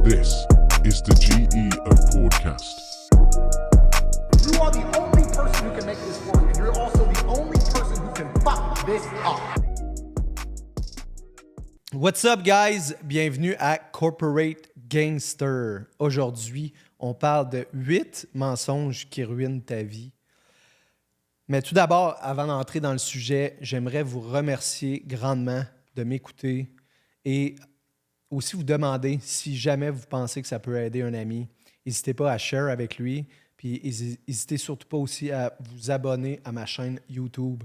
This is the GE of Podcast. You are the only person who can make this work, and you're also the only person who can fuck this up. What's up, guys? Bienvenue à Corporate Gangster. Aujourd'hui, on parle de 8 mensonges qui ruinent ta vie. Mais tout d'abord, avant d'entrer dans le sujet, j'aimerais vous remercier grandement de m'écouter et aussi vous demander si jamais vous pensez que ça peut aider un ami. N'hésitez pas à share avec lui. Puis n'hésitez surtout pas aussi à vous abonner à ma chaîne YouTube.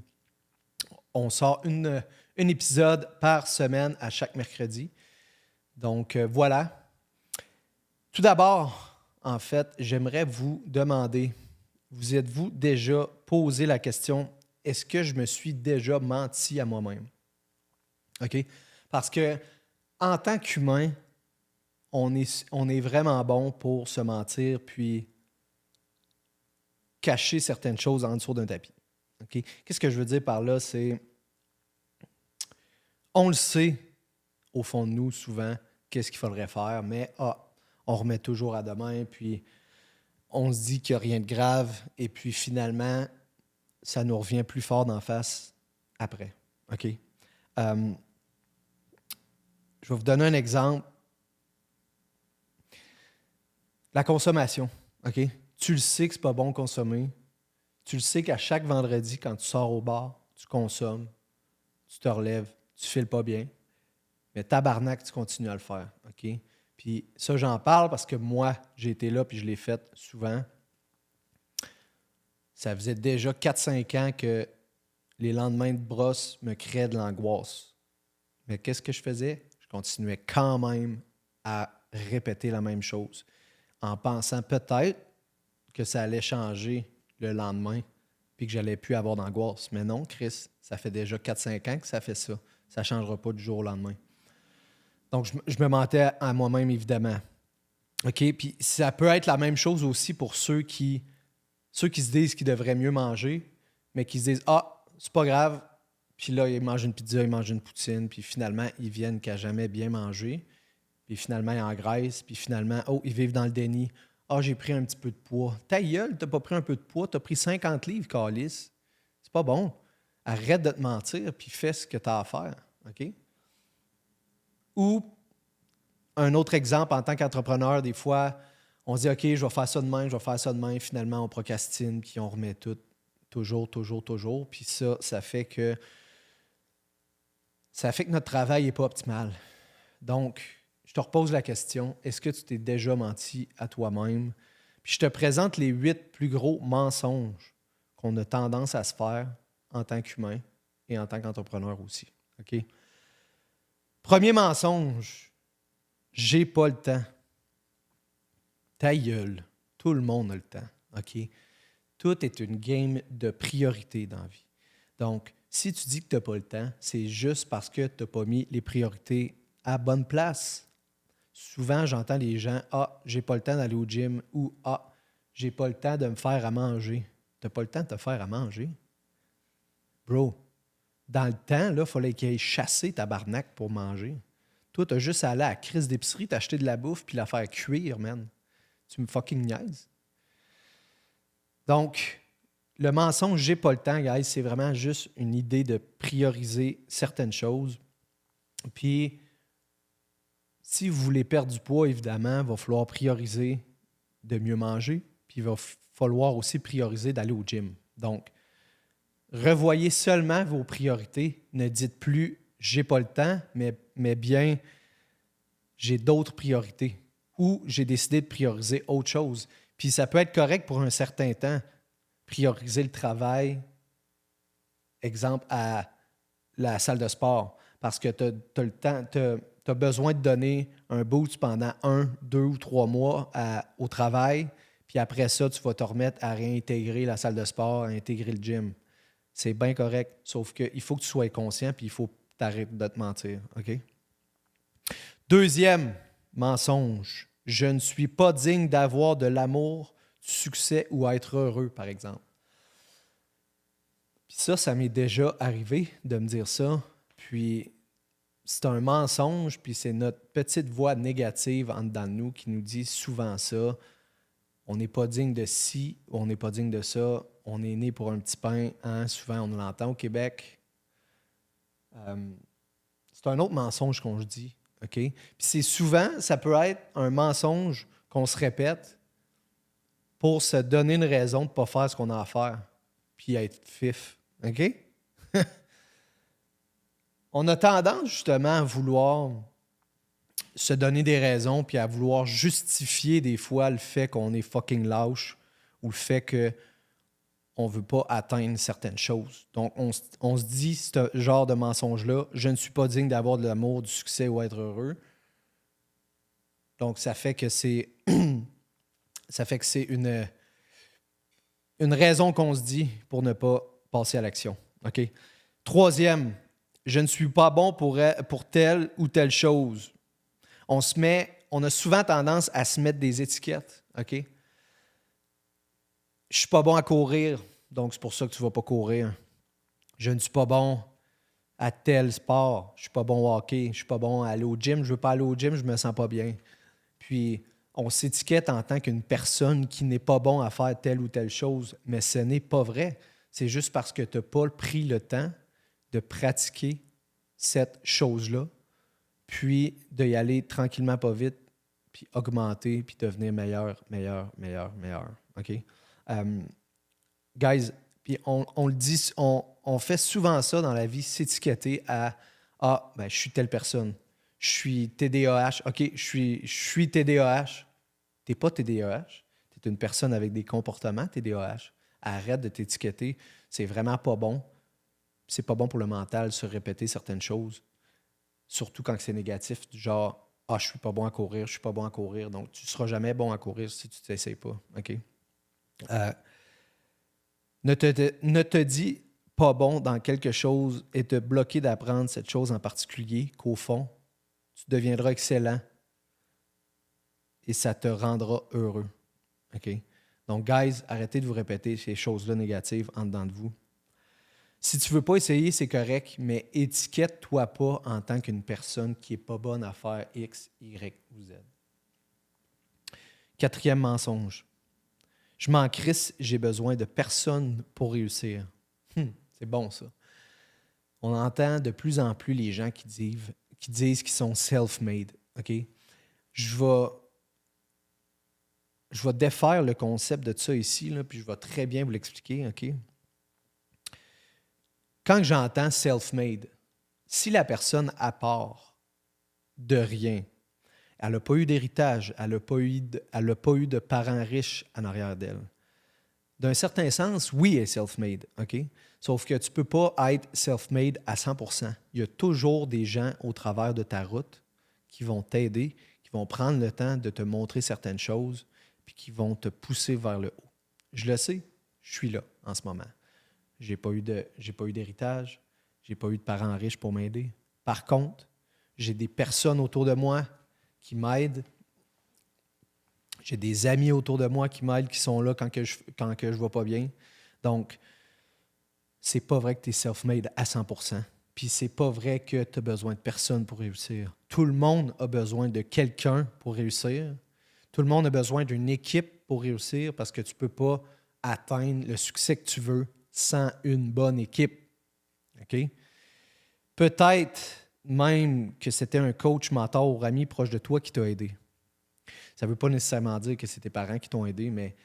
On sort un épisode par semaine à chaque mercredi. Donc voilà. Tout d'abord, en fait, j'aimerais vous demander, vous êtes-vous déjà posé la question, est-ce que je me suis déjà menti à moi-même? OK? Parce que en tant qu'humain, on est vraiment bon pour se mentir puis cacher certaines choses en dessous d'un tapis. Okay? Qu'est-ce que je veux dire par là? C'est, on le sait au fond de nous souvent, qu'est-ce qu'il faudrait faire, mais on remet toujours à demain, puis on se dit qu'il n'y a rien de grave, et puis finalement, ça nous revient plus fort d'en face après. OK? Je vais vous donner un exemple. La consommation. OK? Tu le sais que c'est pas bon de consommer. Tu le sais qu'à chaque vendredi, quand tu sors au bar, tu consommes, tu te relèves, tu files pas bien. Mais tabarnak, tu continues à le faire. OK? Puis ça, j'en parle parce que moi, j'ai été là puis je l'ai fait souvent. Ça faisait déjà 4-5 ans que les lendemains de brosse me créaient de l'angoisse. Mais qu'est-ce que je faisais? Je continuais quand même à répéter la même chose en pensant peut-être que ça allait changer le lendemain puis que j'allais plus avoir d'angoisse. Mais non, Chris, ça fait déjà 4-5 ans que ça fait ça. Ça ne changera pas du jour au lendemain. Donc, je me mentais à moi-même, évidemment. OK? Puis ça peut être la même chose aussi pour ceux qui se disent qu'ils devraient mieux manger, mais qui se disent « Ah, c'est pas grave ». Puis là, ils mangent une pizza, ils mangent une poutine, puis finalement, ils viennent qu'à jamais bien manger. Puis finalement, ils engraissent, puis finalement, ils vivent dans le déni. « Ah, j'ai pris un petit peu de poids. » Ta gueule, t'as pas pris un peu de poids, t'as pris 50 livres, câlisse. C'est pas bon. Arrête de te mentir, puis fais ce que t'as à faire. OK? Ou, un autre exemple, en tant qu'entrepreneur, des fois, on se dit « OK, je vais faire ça demain, je vais faire ça demain. » Finalement, on procrastine, puis on remet tout, toujours. Puis ça fait que notre travail n'est pas optimal. Donc, je te repose la question, est-ce que tu t'es déjà menti à toi-même? Puis je te présente les 8 plus gros mensonges qu'on a tendance à se faire en tant qu'humain et en tant qu'entrepreneur aussi. OK? Premier mensonge, j'ai pas le temps. Ta gueule, tout le monde a le temps. OK? Tout est une game de priorité dans la vie. Donc, si tu dis que tu n'as pas le temps, c'est juste parce que tu n'as pas mis les priorités à bonne place. Souvent, j'entends les gens « Ah, j'ai pas le temps d'aller au gym » ou « Ah, j'ai pas le temps de me faire à manger. » Tu n'as pas le temps de te faire à manger. Bro, dans le temps, il fallait qu'il aille chasser tabarnak pour manger. Toi, tu as juste à aller à la crise d'épicerie, t'acheter de la bouffe puis la faire cuire, man. Tu me fucking niaises. Donc, le mensonge « j'ai pas le temps », guys, c'est vraiment juste une idée de prioriser certaines choses. Puis, si vous voulez perdre du poids, évidemment, il va falloir prioriser de mieux manger, puis il va falloir aussi prioriser d'aller au gym. Donc, revoyez seulement vos priorités. Ne dites plus « j'ai pas le temps », mais bien « j'ai d'autres priorités » ou « j'ai décidé de prioriser autre chose ». Puis ça peut être correct pour un certain temps. Prioriser le travail, exemple à la salle de sport, parce que tu as le temps, tu as besoin de donner un boost pendant 1, 2 ou 3 mois au travail, puis après ça, tu vas te remettre à réintégrer la salle de sport, à intégrer le gym. C'est bien correct, sauf qu'il faut que tu sois conscient, puis il faut que tu arrêtes de te mentir. OK? Deuxième mensonge, je ne suis pas digne d'avoir de l'amour, du succès ou être heureux, par exemple. Puis ça m'est déjà arrivé de me dire ça. Puis c'est un mensonge, puis c'est notre petite voix négative en dedans de nous qui nous dit souvent ça. On n'est pas digne de ci, on n'est pas digne de ça. On est né pour un petit pain. Hein? Souvent, on l'entend au Québec. C'est un autre mensonge qu'on se dit. OK? Puis c'est souvent, ça peut être un mensonge qu'on se répète pour se donner une raison de ne pas faire ce qu'on a à faire, puis être fif. OK? On a tendance justement à vouloir se donner des raisons puis à vouloir justifier des fois le fait qu'on est fucking lâche ou le fait qu'on ne veut pas atteindre certaines choses. Donc, on se dit ce genre de mensonge-là, je ne suis pas digne d'avoir de l'amour, du succès ou être heureux. Donc, ça fait que c'est une raison qu'on se dit pour ne pas passer à l'action. OK? Troisième, je ne suis pas bon pour telle ou telle chose. On a souvent tendance à se mettre des étiquettes. OK? Je ne suis pas bon à courir, donc c'est pour ça que tu ne vas pas courir. Je ne suis pas bon à tel sport. Je ne suis pas bon au hockey. Je ne suis pas bon à aller au gym. Je ne veux pas aller au gym, je ne me sens pas bien. Puis, on s'étiquette en tant qu'une personne qui n'est pas bon à faire telle ou telle chose, mais ce n'est pas vrai. C'est juste parce que tu n'as pas pris le temps de pratiquer cette chose-là, puis d'y aller tranquillement, pas vite, puis augmenter, puis devenir meilleur. OK? Guys, puis on le dit, on fait souvent ça dans la vie, s'étiqueter à « Ah, ben, je suis telle personne. Je suis TDAH. OK, je suis TDAH. » Tu n'es pas TDAH. Tu es une personne avec des comportements TDAH. Arrête de t'étiqueter. C'est vraiment pas bon. C'est pas bon pour le mental, se répéter certaines choses. Surtout quand c'est négatif, du genre « Ah, je suis pas bon à courir, je suis pas bon à courir. » Donc, tu ne seras jamais bon à courir si tu ne t'essayes pas. OK? Ne te dis pas bon dans quelque chose et te bloquer d'apprendre cette chose en particulier qu'au fond, tu deviendras excellent et ça te rendra heureux. OK? Donc, guys, arrêtez de vous répéter ces choses-là négatives en dedans de vous. Si tu ne veux pas essayer, c'est correct, mais étiquette-toi pas en tant qu'une personne qui n'est pas bonne à faire X, Y ou Z. Quatrième mensonge. Je m'en crisse, j'ai besoin de personne pour réussir. C'est bon, ça. On entend de plus en plus les gens qui disent qu'ils sont self-made. OK? Je vais défaire le concept de ça ici, là, puis je vais très bien vous l'expliquer. OK? Quand j'entends self-made, si la personne à part de rien, elle n'a pas eu d'héritage, elle n'a pas eu de parents riches en arrière d'elle, d'un certain sens, oui, elle est self-made. OK? Sauf que tu ne peux pas être self-made à 100%. Il y a toujours des gens au travers de ta route qui vont t'aider, qui vont prendre le temps de te montrer certaines choses, puis qui vont te pousser vers le haut. Je le sais, je suis là en ce moment. J'ai pas eu d'héritage, j'ai pas eu de parents riches pour m'aider. Par contre, j'ai des personnes autour de moi qui m'aident. J'ai des amis autour de moi qui m'aident, qui sont là quand je ne vais pas bien. Donc, c'est pas vrai que tu es self-made à 100%. Puis c'est pas vrai que tu as besoin de personne pour réussir. Tout le monde a besoin de quelqu'un pour réussir. Tout le monde a besoin d'une équipe pour réussir parce que tu ne peux pas atteindre le succès que tu veux sans une bonne équipe. OK? Peut-être même que c'était un coach, mentor ou ami proche de toi qui t'a aidé. Ça ne veut pas nécessairement dire que c'est tes parents qui t'ont aidé, mais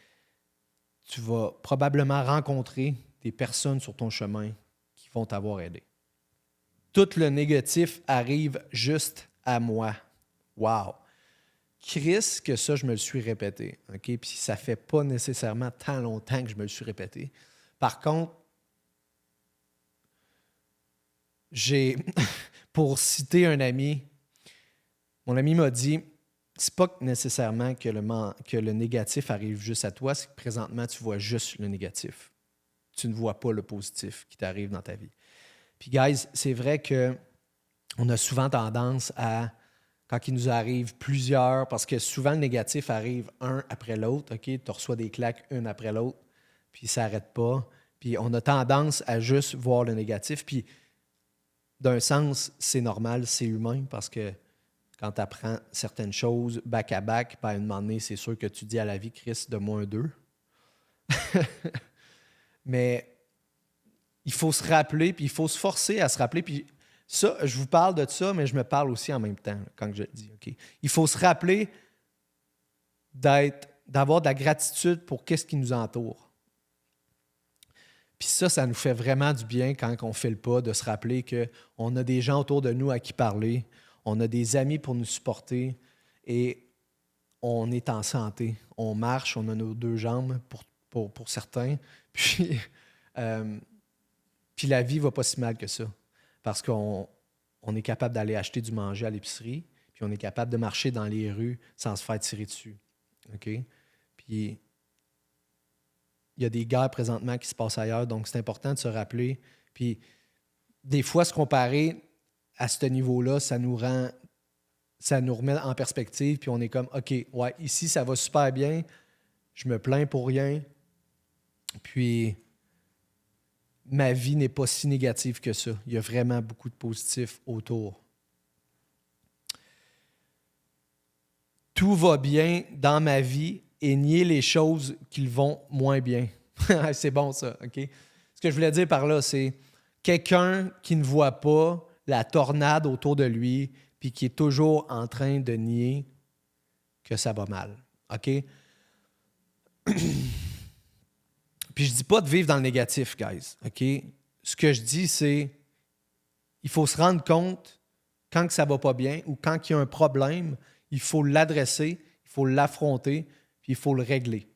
tu vas probablement rencontrer des personnes sur ton chemin qui vont t'avoir aidé. Tout le négatif arrive juste à moi. Wow! Chris, que ça, je me le suis répété. Okay? Puis ça ne fait pas nécessairement tant longtemps que je me le suis répété. Par contre, pour citer un ami, mon ami m'a dit, c'est pas nécessairement que le négatif arrive juste à toi, c'est que présentement, tu vois juste le négatif. Tu ne vois pas le positif qui t'arrive dans ta vie. Puis, guys, c'est vrai qu'on a souvent tendance à, quand il nous arrive plusieurs, parce que souvent le négatif arrive un après l'autre, OK? Tu reçois des claques une après l'autre, puis ça n'arrête pas. Puis on a tendance à juste voir le négatif. Puis d'un sens, c'est normal, c'est humain, parce que quand tu apprends certaines choses back-à-back, ben, à un moment donné, c'est sûr que tu dis à la vie, Chris, de moins deux. Mais il faut se rappeler, puis il faut se forcer à se rappeler. Puis ça, je vous parle de ça, mais je me parle aussi en même temps quand je le dis. Okay? Il faut se rappeler d'avoir de la gratitude pour qu'est-ce qui nous entoure. Puis ça nous fait vraiment du bien quand on fait le pas, de se rappeler qu'on a des gens autour de nous à qui parler, on a des amis pour nous supporter et on est en santé. On marche, on a nos deux jambes pour certains. Puis la vie ne va pas si mal que ça. Parce qu'on est capable d'aller acheter du manger à l'épicerie, puis on est capable de marcher dans les rues sans se faire tirer dessus. OK? Puis il y a des guerres présentement qui se passent ailleurs, donc c'est important de se rappeler. Puis des fois, se comparer à ce niveau-là, ça nous remet en perspective, puis on est comme, OK, ouais, ici, ça va super bien, je me plains pour rien, puis ma vie n'est pas si négative que ça. Il y a vraiment beaucoup de positifs autour. Tout va bien dans ma vie et nier les choses qui vont moins bien. C'est bon, ça, OK? Ce que je voulais dire par là, c'est quelqu'un qui ne voit pas la tornade autour de lui puis qui est toujours en train de nier que ça va mal, OK? Puis je dis pas de vivre dans le négatif, guys, OK? Ce que je dis, c'est il faut se rendre compte quand que ça va pas bien ou quand il y a un problème, il faut l'adresser, il faut l'affronter, puis il faut le régler.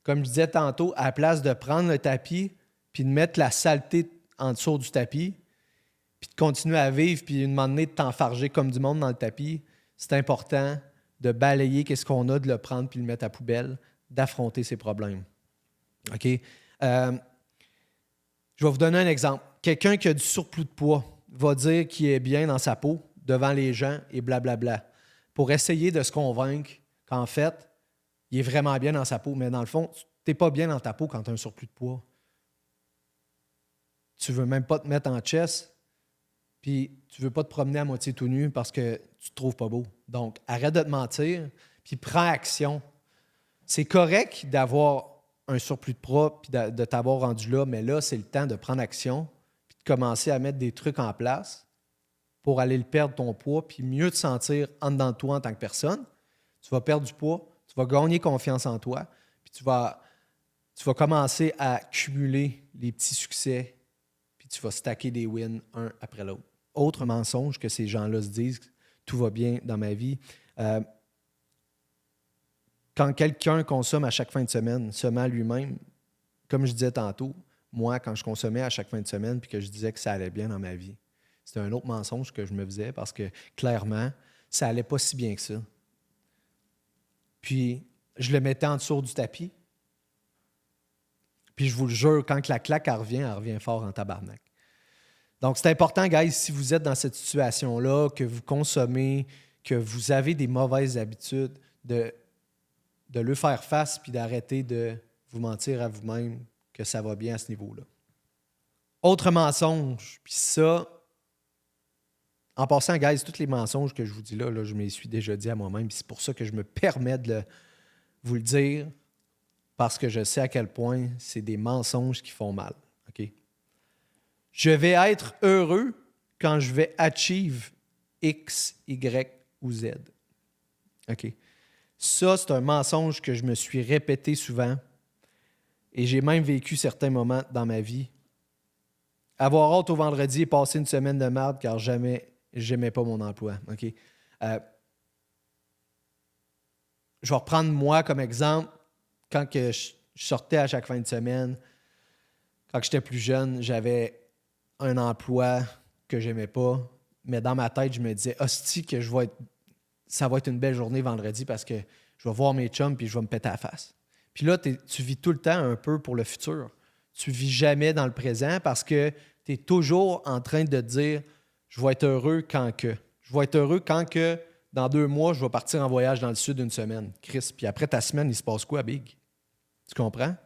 Comme je disais tantôt, à la place de prendre le tapis puis de mettre la saleté en dessous du tapis, puis de continuer à vivre, puis une moment donné de t'enfarger comme du monde dans le tapis, c'est important de balayer qu'est-ce qu'on a, de le prendre puis le mettre à poubelle, d'affronter ses problèmes. OK? Je vais vous donner un exemple. Quelqu'un qui a du surplus de poids va dire qu'il est bien dans sa peau devant les gens et blablabla pour essayer de se convaincre qu'en fait, il est vraiment bien dans sa peau. Mais dans le fond, tu n'es pas bien dans ta peau quand tu as un surplus de poids. Tu ne veux même pas te mettre en chest, puis tu ne veux pas te promener à moitié tout nu parce que tu ne te trouves pas beau. Donc, arrête de te mentir, puis prends action. C'est correct d'avoir un surplus de poids puis de t'avoir rendu là, mais là, c'est le temps de prendre action puis de commencer à mettre des trucs en place pour aller le perdre ton poids puis mieux te sentir en dedans de toi en tant que personne. Tu vas perdre du poids, tu vas gagner confiance en toi puis tu vas commencer à cumuler les petits succès puis tu vas stacker des wins un après l'autre. Autre mensonge que ces gens-là se disent, tout va bien dans ma vie. Quand quelqu'un consomme à chaque fin de semaine, se ment lui-même, comme je disais tantôt, moi, quand je consommais à chaque fin de semaine puis que je disais que ça allait bien dans ma vie, c'était un autre mensonge que je me faisais parce que, clairement, ça allait pas si bien que ça. Puis, je le mettais en dessous du tapis. Puis, je vous le jure, quand la claque, elle revient fort en tabarnak. Donc, c'est important, guys, si vous êtes dans cette situation-là, que vous consommez, que vous avez des mauvaises habitudes, de le faire face puis d'arrêter de vous mentir à vous-même que ça va bien à ce niveau-là. Autre mensonge, puis ça, en passant, guys, tous les mensonges que je vous dis là, je me les suis déjà dit à moi-même, puis c'est pour ça que je me permets de vous le dire, parce que je sais à quel point c'est des mensonges qui font mal. OK? Je vais être heureux quand je vais achieve X, Y ou Z. OK? Ça, c'est un mensonge que je me suis répété souvent et j'ai même vécu certains moments dans ma vie. Avoir hâte au vendredi et passer une semaine de merde car jamais j'aimais pas mon emploi. OK? Je vais reprendre moi comme exemple. Quand que je sortais à chaque fin de semaine, quand j'étais plus jeune, j'avais un emploi que j'aimais pas, mais dans ma tête, je me disais « Hostie que ça va être une belle journée vendredi parce que je vais voir mes chums puis je vais me péter à la face. » Puis là, tu vis tout le temps un peu pour le futur. Tu vis jamais dans le présent parce que tu es toujours en train de te dire « Je vais être heureux quand que. Je vais être heureux quand que dans 2 mois, je vais partir en voyage dans le sud une semaine. » Chris, puis après ta semaine, il se passe quoi, Big? Tu comprends?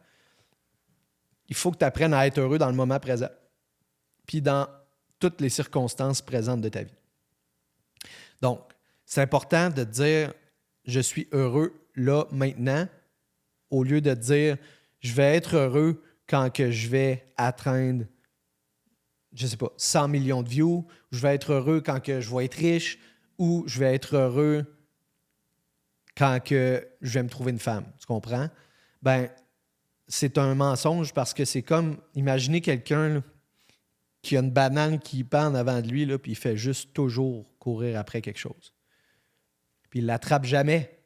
Il faut que tu apprennes à être heureux dans le moment présent. Puis dans toutes les circonstances présentes de ta vie. Donc, c'est important de te dire « je suis heureux là, maintenant », au lieu de te dire « je vais être heureux quand que je vais atteindre, je sais pas, 100 millions de views, je vais être heureux quand que je vais être riche, ou je vais être heureux quand que je vais me trouver une femme. » Tu comprends? Ben, c'est un mensonge parce que c'est comme, imaginez quelqu'un là, qui a une banane qui pend en avant de lui, là, puis il fait juste toujours courir après quelque chose. Puis il ne l'attrape jamais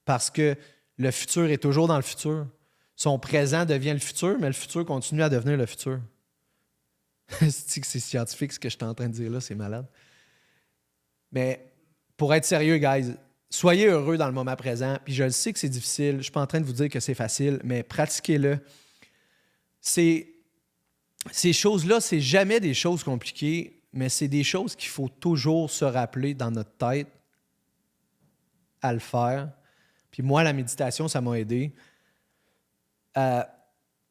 parce que le futur est toujours dans le futur. Son présent devient le futur, mais le futur continue à devenir le futur. C'est scientifique ce que je suis en train de dire là, c'est malade. Mais pour être sérieux, guys, soyez heureux dans le moment présent. Puis je le sais que c'est difficile. Je ne suis pas en train de vous dire que c'est facile, mais pratiquez-le. Ces choses-là, c'est jamais des choses compliquées, mais c'est des choses qu'il faut toujours se rappeler dans notre tête à le faire. Puis moi, la méditation, ça m'a aidé à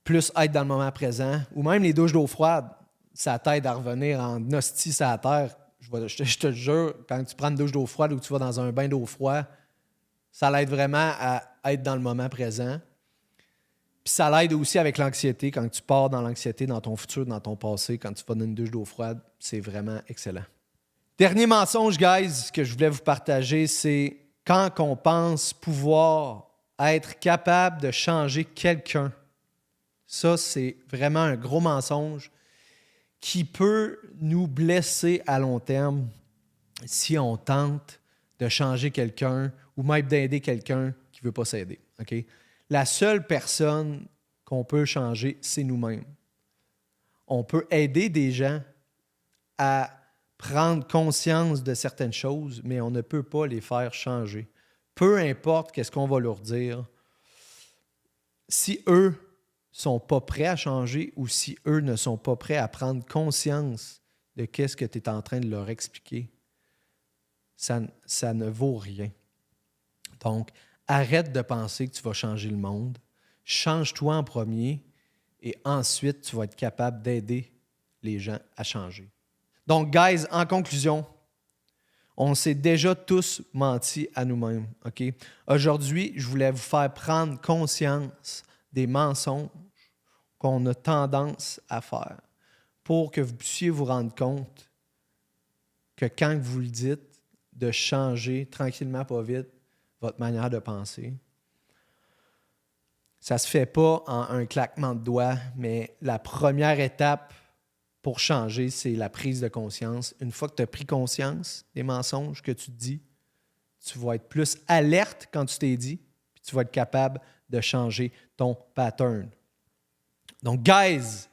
plus être dans le moment présent. Ou même les douches d'eau froide, ça t'aide à revenir en hostie à la terre. Je te jure, quand tu prends une douche d'eau froide ou tu vas dans un bain d'eau froide, ça l'aide vraiment à être dans le moment présent. Puis ça l'aide aussi avec l'anxiété. Quand tu pars dans l'anxiété, dans ton futur, dans ton passé, quand tu vas dans une douche d'eau froide, c'est vraiment excellent. Dernier mensonge, guys, que je voulais vous partager, c'est quand on pense pouvoir être capable de changer quelqu'un. Ça, c'est vraiment un gros mensonge qui peut nous blesser à long terme si on tente de changer quelqu'un ou même d'aider quelqu'un qui ne veut pas s'aider. Okay? La seule personne qu'on peut changer, c'est nous-mêmes. On peut aider des gens à prendre conscience de certaines choses, mais on ne peut pas les faire changer. Peu importe qu'est-ce qu'on va leur dire, si eux sont pas prêts à changer ou si eux ne sont pas prêts à prendre conscience de qu'est-ce que tu es en train de leur expliquer, ça ne vaut rien. Donc, arrête de penser que tu vas changer le monde. Change-toi en premier et ensuite, tu vas être capable d'aider les gens à changer. Donc, guys, en conclusion, on s'est déjà tous menti à nous-mêmes. Okay? Aujourd'hui, je voulais vous faire prendre conscience des mensonges qu'on a tendance à faire pour que vous puissiez vous rendre compte que quand vous le dites, de changer tranquillement, pas vite, votre manière de penser. Ça ne se fait pas en un claquement de doigts, mais la première étape pour changer, c'est la prise de conscience. Une fois que tu as pris conscience des mensonges que tu te dis, tu vas être plus alerte quand tu t'es dit, puis tu vas être capable de changer ton pattern. Donc, guys,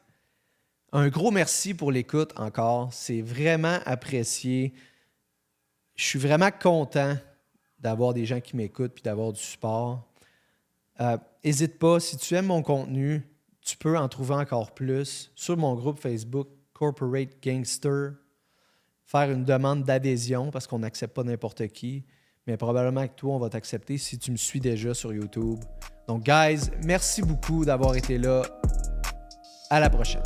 un gros merci pour l'écoute encore. C'est vraiment apprécié. Je suis vraiment content d'avoir des gens qui m'écoutent puis d'avoir du support. N'hésite pas, si tu aimes mon contenu, tu peux en trouver encore plus sur mon groupe Facebook Corporate Gangster. Faire une demande d'adhésion parce qu'on n'accepte pas n'importe qui. Mais probablement que toi, on va t'accepter si tu me suis déjà sur YouTube. Donc, guys, merci beaucoup d'avoir été là. À la prochaine.